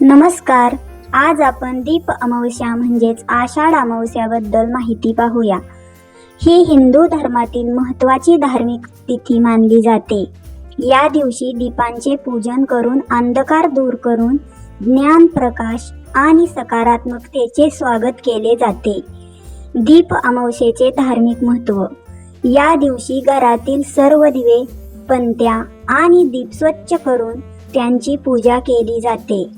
नमस्कार. आज आपण दीप अमावस्या म्हणजेच आषाढ अमावस्याबद्दल माहिती पाहूया. ही हिंदू धर्मातील महत्त्वाची धार्मिक तिथी मानली जाते. या दिवशी दीपांचे पूजन करून अंधकार दूर करून ज्ञान, प्रकाश आणि सकारात्मकतेचे स्वागत केले जाते. दीप अमावस्येचे धार्मिक महत्त्व. या दिवशी घरातील सर्व दिवे, पणत्या आणि दीप स्वच्छ करून त्यांची पूजा केली जाते.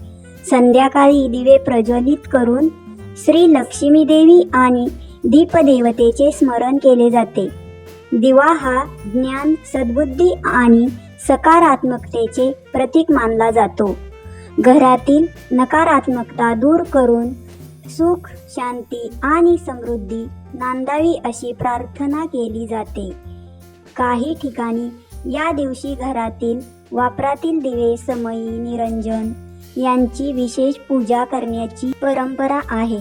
संध्याकाळी दिवे प्रज्वलित करून श्री लक्ष्मी देवी आणि दीपदेवतेचे स्मरण केले जाते. दिवा हा ज्ञान, सद्बुद्धी आणि सकारात्मकतेचे प्रतीक मानला जातो. घरातील नकारात्मकता दूर करून सुख, शांती आणि समृद्धी नांदावी अशी प्रार्थना केली जाते. काही ठिकाणी या दिवशी घरातील वापरातील दिवे, समई, निरंजन यांची विशेष पूजा करण्याची परंपरा आहे.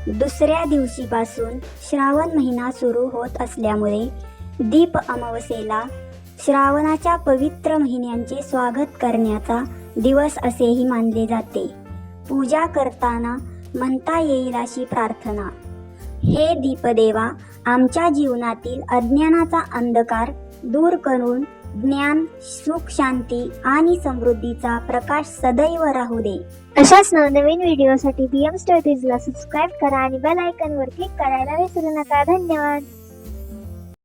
दुसऱ्या दिवशीपासून श्रावण महिना सुरू होत असल्यामुळे दीप अमावस्येला श्रावणाच्या पवित्र महिन्यांचे स्वागत करण्याचा दिवस असेही मानले जाते. पूजा करताना म्हणता येईल अशी प्रार्थना. हे दीपदेवा, आमच्या जीवनातील अज्ञानाचा अंधकार दूर करून ज्ञान, सुख, शांती आणि समृद्धीचा प्रकाश सदैव राहू दे. अशाच नवनवीन व्हिडिओसाठी BM स्टोरीजला सबस्क्राईब करा आणि बेल आयकॉनवर क्लिक करायला विसरू नका. धन्यवाद.